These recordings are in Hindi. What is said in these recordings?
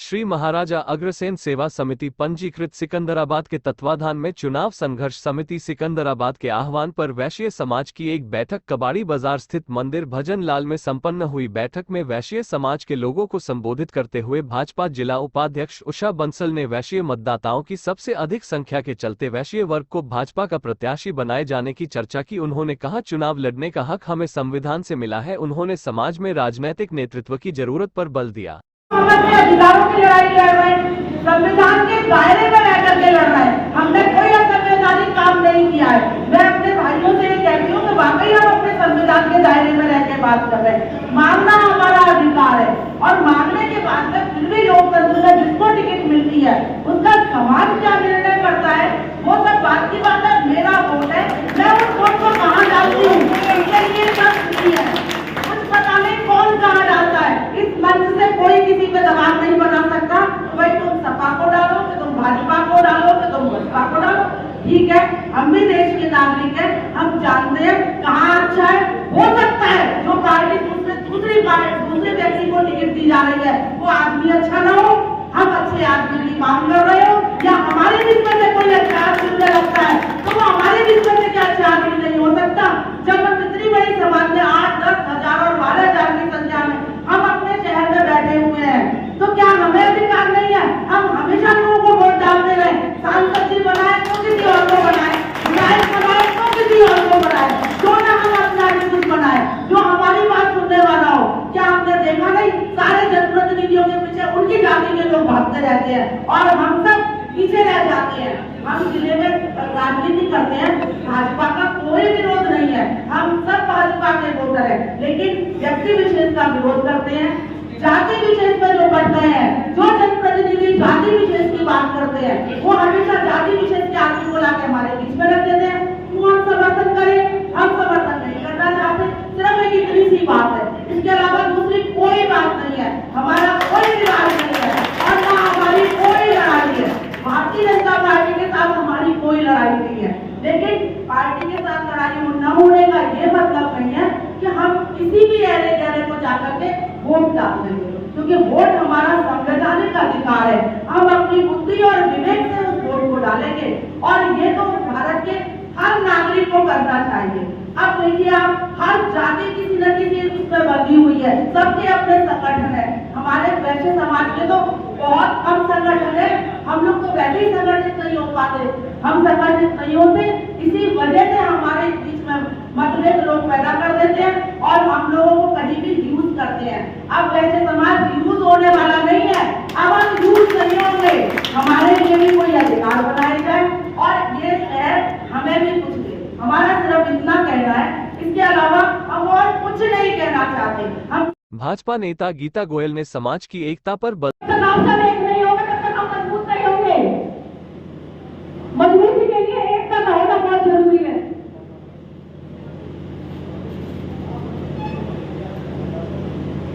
श्री महाराजा अग्रसेन सेवा समिति पंजीकृत सिकंदराबाद के तत्वाधान में चुनाव संघर्ष समिति सिकंदराबाद के आह्वान पर वैश्य समाज की एक बैठक कबाड़ी बाजार स्थित मंदिर भजन लाल में संपन्न हुई। बैठक में वैश्य समाज के लोगों को संबोधित करते हुए भाजपा जिला उपाध्यक्ष उषा बंसल ने वैश्य मतदाताओं की सबसे अधिक संख्या के चलते वैश्य वर्ग को भाजपा का प्रत्याशी बनाए जाने की चर्चा की। उन्होंने कहा, चुनाव लड़ने का हक हमें संविधान से मिला है। उन्होंने समाज में राजनैतिक नेतृत्व की जरूरत पर बल दिया। हम अपने अधिकारों की लड़ाई लड़ रहे हैं, संविधान के दायरे में रह करके लड़ रहे हैं। हमने कोई असंवैधानिक काम नहीं किया है। मैं अपने भाइयों से ये कहती हूँ कि वाकई हम अपने संविधान के दायरे में रह के बात कर रहे हैं। मांगना हमारा अधिकार है और मांगने के बाद में फिर भी लोकतंत्र में जिसको टिकट मिलती है उसका समाज क्या निर्णय करता है वो सब बात की बात है। मेरा वोट है, मैं उस वोट को कहाँ डालती हूँ इसके लिए है, कुछ पता नहीं कौन कहाँ डालता है। इस मंच से कोई किसी पे दबाव नहीं बना सकता। भाई तुम सपा को डालो कि तुम भाजपा को डालो कि तुम बसपा को डालो, ठीक है। हम भी देश के नागरिक हैं, हम जानते हैं कहाँ अच्छा है। हो सकता है जो पार्टी दूसरे व्यक्ति को टिकट दी जा रही है वो आदमी अच्छा ना हो, हम अच्छे आदमी की मांग कर रहे हो, या हमारे बीच में से कोई अच्छा आदमी लगता है तो वो हमारे बीच में से क्या अच्छा आदमी नहीं हो सकता। जब हम इतनी बड़ी समाज में 8, 10 हजार और 12 हजार की संख्या में हम अपने शहर में बैठे हुए हैं तो क्या हमें अधिकार नहीं है? हम हमेशा लोगों को वोट डालते रहे, सांसद जी बनाए तो किसी और को बनाए, विधायक बनाए तो किसी और को बनाए, जो ना हम अपना कुछ बनाए जो हमारी बात सुनने वाला हो। क्या हमने देखा नहीं सारे जनप्रतिनिधियों के पीछे उनकी जाति के लोग भागते रहते हैं और हम सब पीछे रह जाते हैं। हम जिले में राजनीति करते हैं, भाजपा का कोई विरोध नहीं है, हम सब भाजपा के वोटर हैं, लेकिन व्यक्ति विशेष का विरोध करते हैं। जाति विशेष पर जो बढ़ते हैं, जो जनप्रतिनिधि जाति विशेष की बात करते हैं वो हमेशा जाति विशेष के आदमी को लाके हमारे बीच में रख देते हैं। क्यों हम समर्थन करें? हम समर्थन नहीं करना चाहते, सिर्फ एक इतनी सी बात है, इसके अलावा दूसरी कोई बात नहीं है। हमारा कोई विवाद नहीं है और ना हमारी कोई लड़ाई है। भारतीय जनता पार्टी के साथ हमारी कोई लड़ाई नहीं है, लेकिन पार्टी के साथ लड़ाई न होने का ये मतलब नहीं है कि हम किसी भी ऐरे गहरे को जाकर के वोट डाल देंगे, क्योंकि वोट हमारा संवैधानिक अधिकार है। हम अपनी बुद्धि और विवेक से उस वोट को डालेंगे और ये तो भारत के हर नागरिक को करना चाहिए। अब देखिए आप, हर जाति किसी न किसी उसमें बंधी हुई है, सबके अपने संगठन है। हमारे वैश्य समाज के तो बहुत कम संगठन है, हम लोग तो वैसे ही संगठित नहीं हो पाते। हम संगठित नहीं होते, इसी वजह से हमारे बीच में मतभेद लोग पैदा कर देते हैं और हम लोगों को कहीं भी यूज करते हैं। अब वैसे समाज यूज होने वाला नहीं है, अब हम यूज नहीं होंगे। हमारे लिए भी कोई अधिकार बनाए जाए और ये शहर हमें भी कुछ दे। हमारा सिर्फ इतना कहना है, इसके अलावा हम और कुछ नहीं कहना चाहते। हम भाजपा नेता गीता गोयल ने समाज की एकता पर बल मजबूती के लिए एकता का होना बहुत जरूरी है।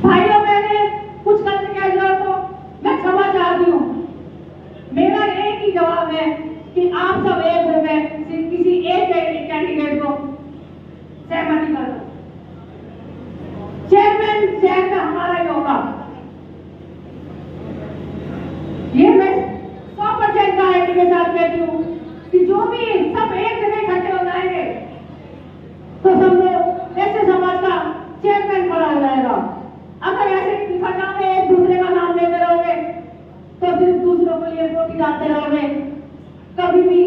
भाइयों, मैंने कुछ गलत कह दिया तो मैं क्षमा चाहती हूँ। मेरा एक ही जवाब है कि आप सब एक हो गए, किसी एक कैंडिडेट को सहमति कर दो। चेयरमैन शहर का हमारा ही होगा, ये मैं 100% गारंटी के साथ कहती हूँ कि जो भी सब एक जगह इकट्ठे हो जाएंगे तो सब लोग ऐसे समाज का चेयरमैन खड़ा हो जाएगा। अगर ऐसे इकट्ठा में एक दूसरे का नाम लेते रहोगे तो सिर्फ दूसरों के लिए वोट डालते रहोगे, कभी भी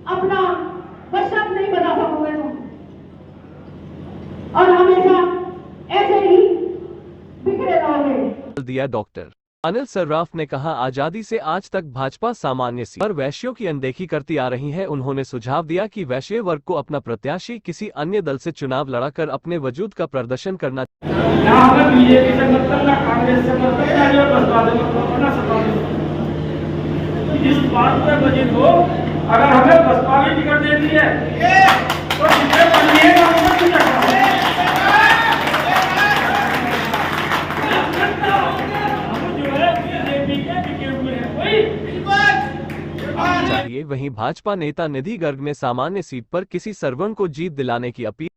अपना वर्षा नहीं बता सकोगे तुम, और हमेशा ऐसे ही बिखरे रहोगे। दिया डॉक्टर अनिल सर्राफ ने कहा, आजादी से आज तक भाजपा सामान्य सी पर वैश्यों की अनदेखी करती आ रही है। उन्होंने सुझाव दिया कि वैश्य वर्ग को अपना प्रत्याशी किसी अन्य दल से चुनाव लड़ाकर अपने वजूद का प्रदर्शन करना। इस बात पर वजह हो, अगर हमें बसपा की टिकट दे दी है तो वहीं भाजपा नेता निधि गर्ग ने सामान्य सीट पर किसी सरवण को जीत दिलाने की अपील।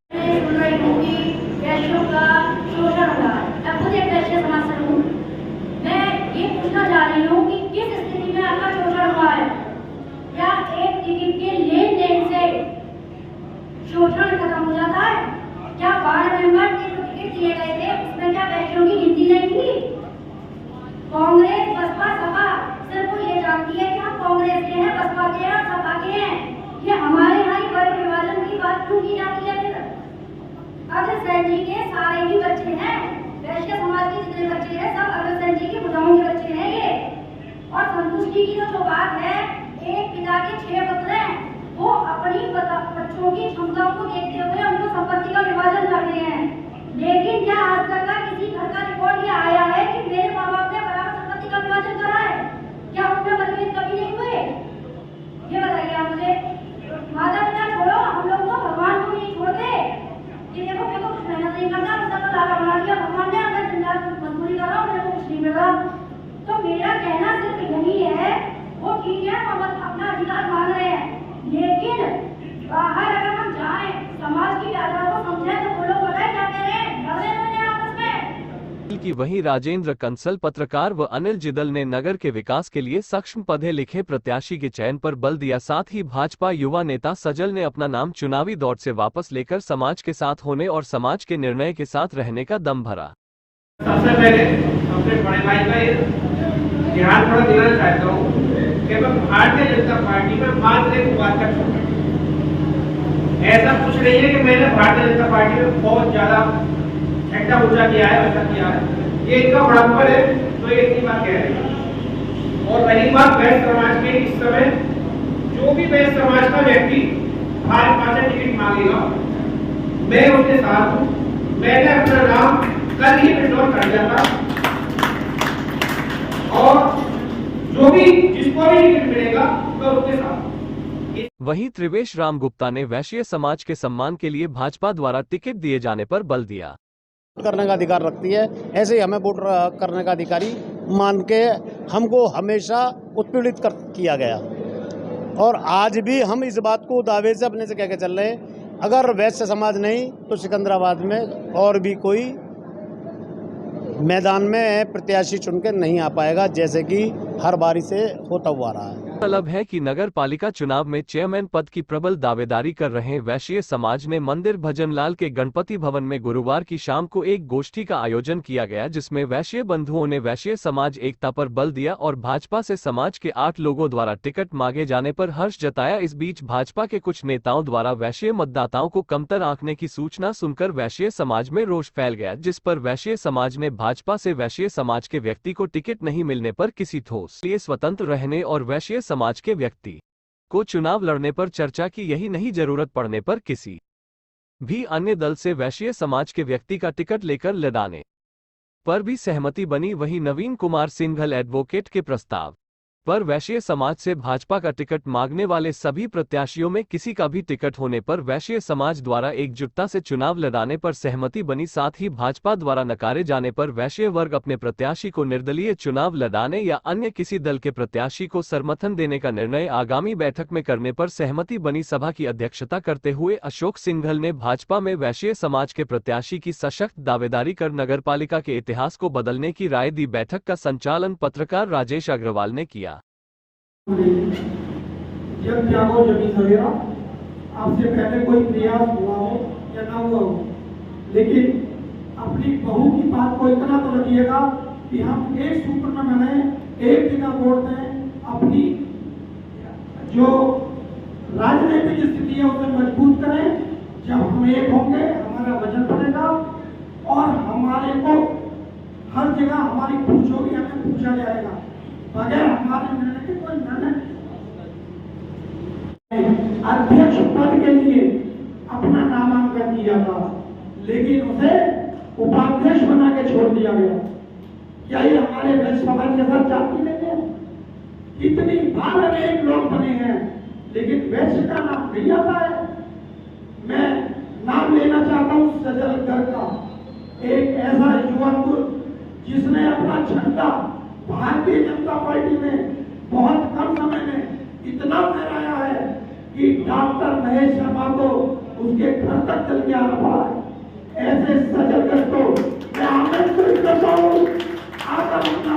मैं ये पूछना चाह रही बसपा सपा सिर्फ वो ये जानती है कि हम कांग्रेस के हैं, बसपा के हैं और सपा के हैं। ये हमारे यहाँ ही वर्ग विभाजन की बात क्यों की जाती है? फिर अग्रसेन जी के सारे ही बच्चे हैं, वैश्य समाज के जितने बच्चे हैं सब अग्रसेन जी की भुजाओं के बच्चे हैं ये। और संतुष्टि की जो बात है, एक पिता के 6 पुत्र हैं, वो अपनी बच्चों की क्षमताओं को देखते हुए उनको संपत्ति का विभाजन करते हैं। लेकिन क्या आज तक का किसी घर का रिकॉर्ड ये आया है कि मेरे माँ बाप ने बराबर संपत्ति का विभाजन करा है? क्या उनमें मतभेद कभी नहीं हुए? ये बताइए आप मुझे। माता पिता छोड़ो, हम लोग तो भगवान को भी नहीं छोड़ते कि देखो मेरे को कुछ मेहनत नहीं करना, उसका लाला बना दिया भगवान ने, मैं दिन रात मजदूरी कर रहा हूँ, मेरे को कुछ नहीं मिल रहा। तो मेरा कहना सिर्फ यही है, वो ठीक है हम अपना अधिकार मान रहे हैं, लेकिन बाहर अगर हम जाएं, समाज की व्याख्या को समझें, तो वो लोग बताए क्या कह रहे हैं, लड़ रहे हैं आपस में। की वहीं राजेंद्र कंसल पत्रकार व अनिल जिदल ने नगर के विकास के लिए सक्षम पढ़े लिखे प्रत्याशी के चयन पर बल दिया। साथ ही भाजपा युवा नेता सजल ने अपना नाम चुनावी दौड़ से वापस लेकर समाज के साथ होने और समाज के निर्णय के साथ रहने का दम भरा। सबसे पहले अपने बड़े भाई का ध्यान थोड़ा देना चाहता हूँ कि मैं भारतीय जनता पार्टी में मात्र एक बात कर सकता हूँ। ऐसा कुछ नहीं है कि मैंने भारतीय जनता पार्टी में बहुत ज्यादा झंडा ऊंचा किया है, वैसा किया है। ये इनका बड़प्पन है, तो ये इतनी बात कह रहे हैं। और रही बात वैश्य समाज के, इस समय जो भी वैश्य समाज का व्यक्ति भाजपा से टिकट मांगेगा, मैं उसके साथ हूँ। मैंने अपना नाम कल ही विड्रॉ कर दिया था, और जो भी जिसको भी टिकट मिलेगा मैं उसके साथ। वहीं त्रिवेश राम गुप्ता ने वैश्य समाज के सम्मान के लिए भाजपा द्वारा टिकट दिए जाने पर बल दिया। करने का अधिकार रखती है, ऐसे ही हमें वोट करने का अधिकारी मान के हमको हमेशा उत्पीड़ित किया गया, और आज भी हम इस बात को दावे से अपने से कह के चल रहे हैं, अगर वैश्य समाज नहीं तो सिकंदराबाद में और भी कोई मैदान में प्रत्याशी चुनकर नहीं आ पाएगा, जैसे कि हर बारी से होता हुआ रहा है। मतलब है कि नगर पालिका चुनाव में चेयरमैन पद की प्रबल दावेदारी कर रहे वैश्य समाज ने मंदिर भजनलाल के गणपति भवन में गुरुवार की शाम को एक गोष्ठी का आयोजन किया गया, जिसमें वैश्य बंधुओं ने वैश्य समाज एकता पर बल दिया और भाजपा से समाज के 8 लोगों द्वारा टिकट मांगे जाने पर हर्ष जताया। इस बीच भाजपा के कुछ नेताओं द्वारा वैश्य मतदाताओं को कमतर आंकने की सूचना सुनकर वैश्य समाज में रोष फैल गया, जिस पर वैश्य समाज ने भाजपा से वैश्य समाज के व्यक्ति को टिकट नहीं मिलने पर किसी ठोस लिए स्वतंत्र रहने और वैश्य समाज के व्यक्ति को चुनाव लड़ने पर चर्चा की, यही नहीं जरूरत पड़ने पर किसी भी अन्य दल से वैश्य समाज के व्यक्ति का टिकट लेकर लड़ाने पर भी सहमति बनी। वहीं नवीन कुमार सिंघल एडवोकेट के प्रस्ताव पर वैश्य समाज से भाजपा का टिकट मांगने वाले सभी प्रत्याशियों में किसी का भी टिकट होने पर वैश्य समाज द्वारा एकजुटता से चुनाव लड़ाने पर सहमति बनी। साथ ही भाजपा द्वारा नकारे जाने पर वैश्य वर्ग अपने प्रत्याशी को निर्दलीय चुनाव लड़ाने या अन्य किसी दल के प्रत्याशी को समर्थन देने का निर्णय आगामी बैठक में करने पर सहमति बनी। सभा की अध्यक्षता करते हुए अशोक सिंघल ने भाजपा में वैश्य समाज के प्रत्याशी की सशक्त दावेदारी कर नगरपालिका के इतिहास को बदलने की राय दी। बैठक का संचालन पत्रकार राजेश अग्रवाल ने किया। जब जागो जगी सवेरा, आपसे पहले कोई प्रयास हुआ हो या ना हुआ हो, लेकिन अपनी बहू की बात को इतना तो रखिएगा कि हम एक सूत्र में बने, एक जगह वोट दें, अपनी जो राजनीतिक स्थिति है उसे मजबूत करें। जब हम एक होंगे हमारा वजन बढ़ेगा और हमारे को हर जगह हमारी पूछ होगी, हमें पूछा जाएगा। बगैर हमारे निर्णय के कोई निर्णय अध्यक्ष पद के लिए अपना नामांकन किया था, लेकिन उसे उपाध्यक्ष बना के छोड़ दिया गया। क्या ये हमारे वैश्य समाज के साथ जाती नहीं है? कितनी बार अनेक लोग बने हैं, लेकिन वैश्य का नाम नहीं आता है। मैं नाम लेना चाहता हूँ सजलगढ़ का, एक ऐसा युवक जिसने अपना झंडा भारतीय जनता पार्टी में बहुत कम समय में इतना फहराया है कि डॉक्टर महेश शर्मा को उसके घर तक चल के आना पड़ा है। ऐसे सजलगढ़ को मैं आमंत्रित करता हूँ, आकर अपना